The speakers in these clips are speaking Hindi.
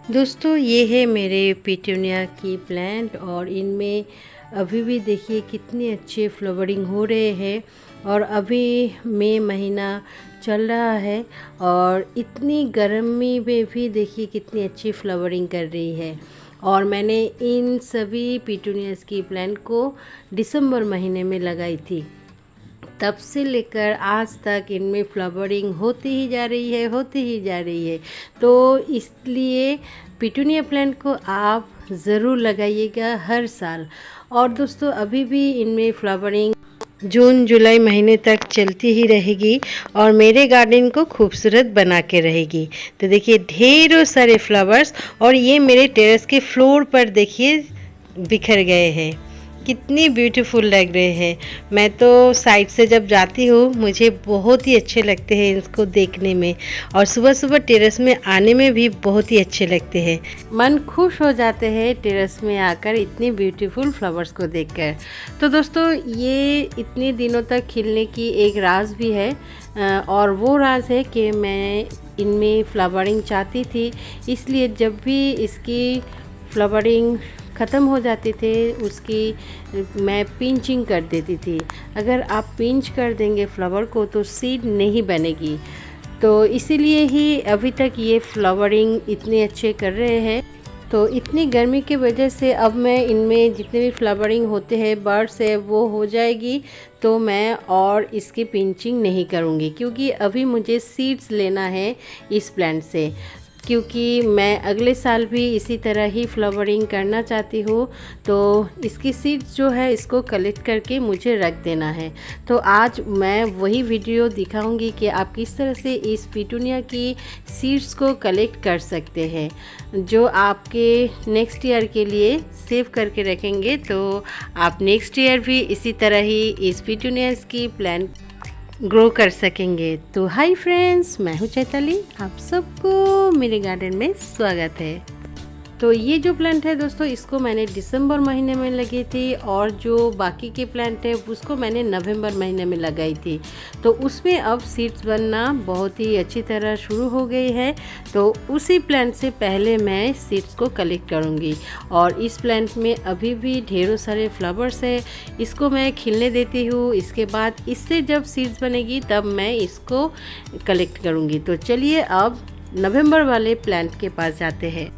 दोस्तों ये है मेरे पिटूनिया की प्लांट और इनमें अभी भी देखिए कितने अच्छे फ्लावरिंग हो रहे हैं। और अभी मई महीना चल रहा है और इतनी गर्मी में भी देखिए कितनी अच्छी फ्लावरिंग कर रही है। और मैंने इन सभी पिटूनियास की प्लांट को दिसंबर महीने में लगाई थी। तब से लेकर आज तक इनमें फ्लावरिंग होती ही जा रही है, होती ही जा रही है। तो इसलिए पिटूनिया प्लांट को आप ज़रूर लगाइएगा हर साल। और दोस्तों अभी भी इनमें फ्लावरिंग जून जुलाई महीने तक चलती ही रहेगी और मेरे गार्डन को खूबसूरत बना के रहेगी। तो देखिए ढेरों सारे फ्लावर्स और ये मेरे टेरेस के फ्लोर पर देखिए बिखर गए हैं, कितनी ब्यूटीफुल लग रहे हैं। मैं तो साइड से जब जाती हूँ मुझे बहुत ही अच्छे लगते हैं इसको देखने में, और सुबह सुबह टेरेस में आने में भी बहुत ही अच्छे लगते हैं। मन खुश हो जाते हैं टेरेस में आकर इतनी ब्यूटीफुल फ्लावर्स को देखकर। तो दोस्तों ये इतने दिनों तक खिलने की एक राज भी है, और वो राज है कि मैं इनमें फ्लावरिंग चाहती थी, इसलिए जब भी इसकी फ्लावरिंग ख़त्म हो जाते थे उसकी मैं पिंचिंग कर देती थी। अगर आप पिंच कर देंगे फ्लावर को तो सीड नहीं बनेगी। तो इसीलिए ही अभी तक ये फ्लावरिंग इतने अच्छे कर रहे हैं। तो इतनी गर्मी की वजह से अब मैं इनमें जितने भी फ्लावरिंग होते हैं बर्ड्स है वो हो जाएगी, तो मैं और इसकी पिंचिंग नहीं करूँगी, क्योंकि अभी मुझे सीड्स लेना है इस प्लांट से, क्योंकि मैं अगले साल भी इसी तरह ही फ्लावरिंग करना चाहती हूँ। तो इसकी सीड्स जो है इसको कलेक्ट करके मुझे रख देना है। तो आज मैं वही वीडियो दिखाऊंगी कि आप किस तरह से इस पिटूनिया की सीड्स को कलेक्ट कर सकते हैं, जो आपके नेक्स्ट ईयर के लिए सेव करके रखेंगे। तो आप नेक्स्ट ईयर भी इसी तरह ही इस पिटूनियास की प्लांट ग्रो कर सकेंगे। तो हाय फ्रेंड्स, मैं हूँ चैताली, आप सबको मेरे गार्डन में स्वागत है। तो ये जो प्लांट है दोस्तों इसको मैंने दिसंबर महीने में लगी थी, और जो बाकी के प्लांट है उसको मैंने नवंबर महीने में लगाई थी। तो उसमें अब सीड्स बनना बहुत ही अच्छी तरह शुरू हो गई है। तो उसी प्लांट से पहले मैं सीड्स को कलेक्ट करूँगी। और इस प्लांट में अभी भी ढेरों सारे फ्लावर्स है, इसको मैं खिलने देती हूँ। इसके बाद इससे जब सीड्स बनेगी तब मैं इसको कलेक्ट करूँगी। तो चलिए अब नवंबर वाले प्लांट के पास जाते हैं।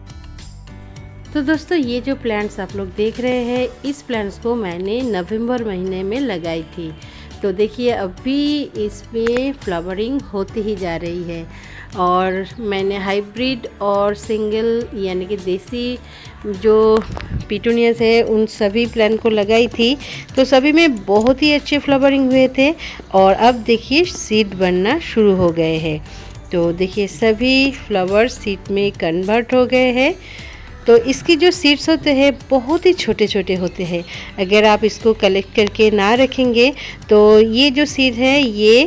तो दोस्तों ये जो प्लांट्स आप लोग देख रहे हैं, इस प्लांट्स को मैंने नवंबर महीने में लगाई थी। तो देखिए अभी इसमें फ्लावरिंग होती ही जा रही है। और मैंने हाइब्रिड और सिंगल यानी कि देसी जो पिटूनियास है उन सभी प्लांट को लगाई थी। तो सभी में बहुत ही अच्छे फ्लावरिंग हुए थे, और अब देखिए सीड बनना शुरू हो गए हैं। तो देखिए सभी फ्लावर्स सीड में कन्वर्ट हो गए हैं। तो इसकी जो सीड्स होते हैं बहुत ही छोटे छोटे होते हैं। अगर आप इसको कलेक्ट करके ना रखेंगे तो ये जो सीड है ये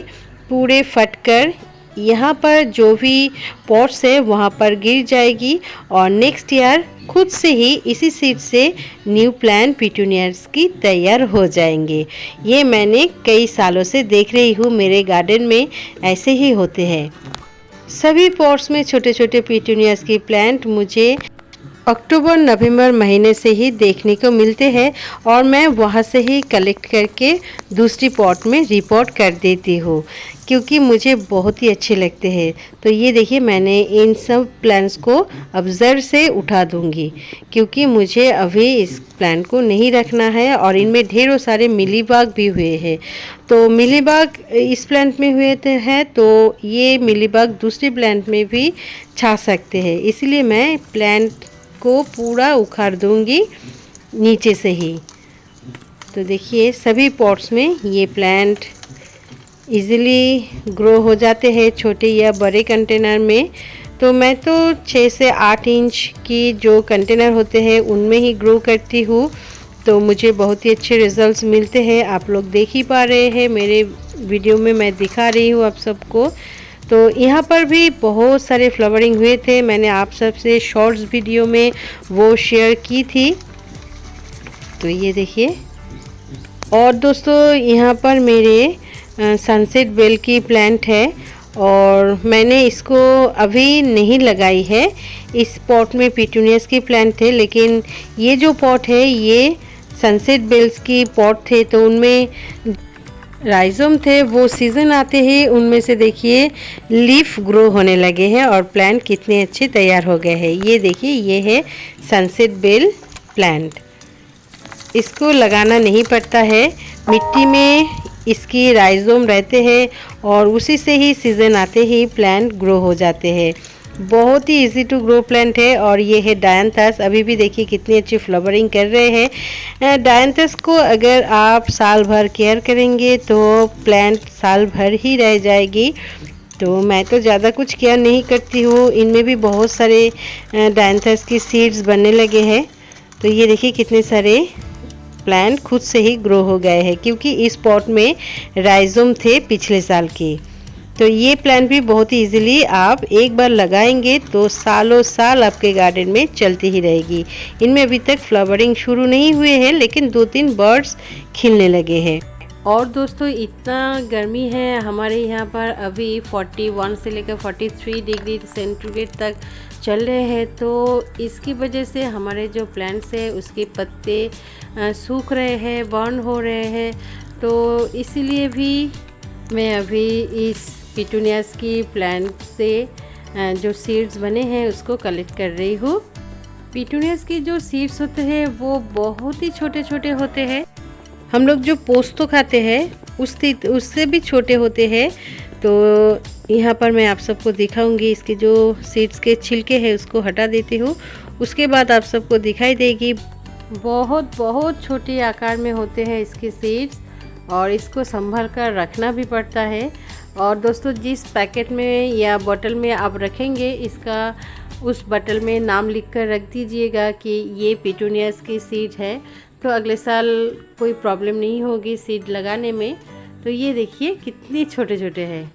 पूरे फटकर यहाँ पर जो भी पॉट्स है वहाँ पर गिर जाएगी, और नेक्स्ट ईयर खुद से ही इसी सीड से न्यू प्लांट पिटूनियास की तैयार हो जाएंगे। ये मैंने कई सालों से देख रही हूँ, मेरे गार्डन में ऐसे ही होते हैं। सभी पॉट्स में छोटे छोटे पिटूनियास की प्लांट मुझे अक्टूबर नवंबर महीने से ही देखने को मिलते हैं, और मैं वहाँ से ही कलेक्ट करके दूसरी पॉट में रिपोर्ट कर देती हूँ, क्योंकि मुझे बहुत ही अच्छे लगते हैं। तो ये देखिए मैंने इन सब प्लांट्स को ऑब्जर्व से उठा दूँगी, क्योंकि मुझे अभी इस प्लांट को नहीं रखना है। और इनमें ढेरों सारे मिलीबाग भी हुए हैं। तो मिलीबाग इस प्लांट में हुए हैं, तो ये मिलीबाग दूसरी प्लांट में भी छा सकते हैं, इसलिए मैं प्लांट को पूरा उखाड़ दूंगी नीचे से ही। तो देखिए सभी पॉट्स में ये प्लांट इजीली ग्रो हो जाते हैं, छोटे या बड़े कंटेनर में। तो मैं तो 6 से 8 इंच की जो कंटेनर होते हैं उनमें ही ग्रो करती हूँ। तो मुझे बहुत ही अच्छे रिजल्ट्स मिलते हैं। आप लोग देख ही पा रहे हैं, मेरे वीडियो में मैं दिखा रही हूँ आप सबको। तो यहाँ पर भी बहुत सारे फ्लावरिंग हुए थे, मैंने आप सबसे शॉर्ट्स वीडियो में वो शेयर की थी। तो ये देखिए। और दोस्तों यहाँ पर मेरे सनसेट बेल की प्लांट है, और मैंने इसको अभी नहीं लगाई है। इस पॉट में पिटूनियास की प्लांट थे, लेकिन ये जो पॉट है ये सनसेट बेल्स की पॉट थे, तो उनमें राइजोम थे। वो सीज़न आते ही उनमें से देखिए लीफ ग्रो होने लगे हैं और प्लांट कितने अच्छे तैयार हो गए हैं। ये देखिए, ये है सनसेट बेल प्लांट। इसको लगाना नहीं पड़ता है, मिट्टी में इसकी राइजोम रहते हैं और उसी से ही सीज़न आते ही प्लांट ग्रो हो जाते हैं। बहुत ही इजी टू ग्रो प्लांट है। और ये है डायंथस। अभी भी देखिए कितनी अच्छी फ्लावरिंग कर रहे हैं। डायंथस को अगर आप साल भर केयर करेंगे तो प्लांट साल भर ही रह जाएगी। तो मैं तो ज़्यादा कुछ केयर नहीं करती हूँ। इनमें भी बहुत सारे डायंथस की सीड्स बनने लगे हैं। तो ये देखिए कितने सारे प्लांट खुद से ही ग्रो हो गए हैं, क्योंकि इस पॉट में राइजोम थे पिछले साल के। तो ये प्लांट भी बहुत ही इजीली आप एक बार लगाएंगे तो सालों साल आपके गार्डन में चलती ही रहेगी। इनमें अभी तक फ्लावरिंग शुरू नहीं हुए हैं, लेकिन 2-3 बर्ड्स खिलने लगे हैं। और दोस्तों, इतना गर्मी है हमारे यहाँ पर, अभी 41 से लेकर 43 डिग्री सेंटीग्रेड तक चल रहे हैं। तो इसकी वजह से हमारे जो प्लांट्स है उसके पत्ते सूख रहे हैं, बर्न हो रहे हैं। तो इसीलिए भी मैं अभी इस पिटूनियास की प्लांट से जो सीड्स बने हैं उसको कलेक्ट कर रही हूँ। पिटूनियास की जो सीड्स होते हैं वो बहुत ही छोटे छोटे होते हैं। हम लोग जो पोस्तो खाते हैं उससे भी छोटे होते हैं। तो यहाँ पर मैं आप सबको दिखाऊंगी। इसके जो सीड्स के छिलके हैं उसको हटा देती हूँ, उसके बाद आप सबको दिखाई देगी। बहुत बहुत छोटे आकार में होते हैं इसके सीड्स और इसको संभल कर रखना भी पड़ता है। और दोस्तों, जिस पैकेट में या बोतल में आप रखेंगे इसका, उस बोतल में नाम लिख कर रख दीजिएगा कि ये पिटूनियास की सीड है, तो अगले साल कोई प्रॉब्लम नहीं होगी सीड लगाने में। तो ये देखिए कितने छोटे छोटे हैं।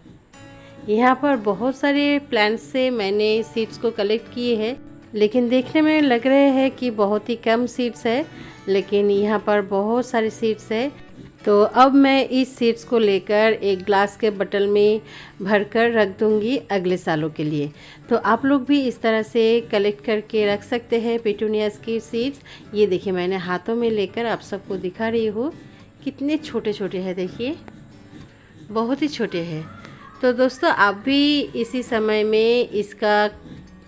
यहाँ पर बहुत सारे प्लांट्स से मैंने सीड्स को कलेक्ट किए हैं, लेकिन देखने में लग रहे हैं कि बहुत ही कम सीड्स है, लेकिन यहाँ पर बहुत सारे सीड्स है। तो अब मैं इस सीड्स को लेकर एक ग्लास के बोतल में भरकर रख दूँगी अगले सालों के लिए। तो आप लोग भी इस तरह से कलेक्ट करके रख सकते हैं पिटूनियास की सीड्स। ये देखिए मैंने हाथों में लेकर आप सबको दिखा रही हूँ, कितने छोटे छोटे हैं, देखिए बहुत ही छोटे हैं। तो दोस्तों, आप भी इसी समय में इसका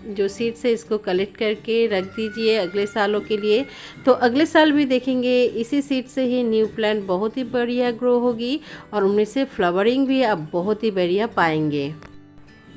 जो सीड्स है इसको कलेक्ट करके रख दीजिए अगले सालों के लिए। तो अगले साल भी देखेंगे इसी सीड से ही न्यू प्लांट बहुत ही बढ़िया ग्रो होगी और उनमें से फ्लावरिंग भी आप बहुत ही बढ़िया पाएंगे।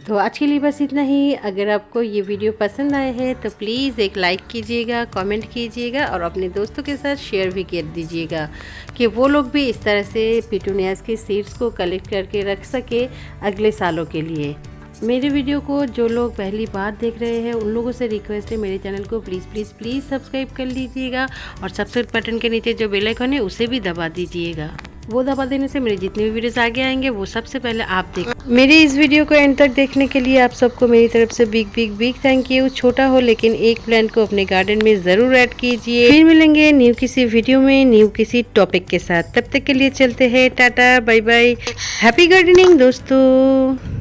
तो आज के लिए बस इतना ही। अगर आपको ये वीडियो पसंद आए हैं तो प्लीज़ एक लाइक कीजिएगा, कमेंट कीजिएगा और अपने दोस्तों के साथ शेयर भी कर दीजिएगा कि वो लोग भी इस तरह से पिटूनियास के सीड्स को कलेक्ट करके रख सके अगले सालों के लिए। मेरे वीडियो को जो लोग पहली बार देख रहे हैं उन लोगों से रिक्वेस्ट है, मेरे चैनल को प्लीज़ प्लीज़ प्लीज़ सब्सक्राइब कर लीजिएगा और सब्सक्राइब बटन के नीचे जो बेल आइकन है उसे भी दबा दीजिएगा। वो दबा देने से मेरे जितने भी वीडियोस आगे आएंगे वो सबसे पहले आप देख। मेरे इस वीडियो को एंड तक देखने के लिए आप सबको मेरी तरफ से big big big thank you. छोटा हो लेकिन एक प्लांट को अपने गार्डन में ज़रूर ऐड कीजिए। फिर मिलेंगे न्यू किसी वीडियो में न्यू किसी टॉपिक के साथ। तब तक के लिए चलते हैं, tata bye bye, happy gardening दोस्तों।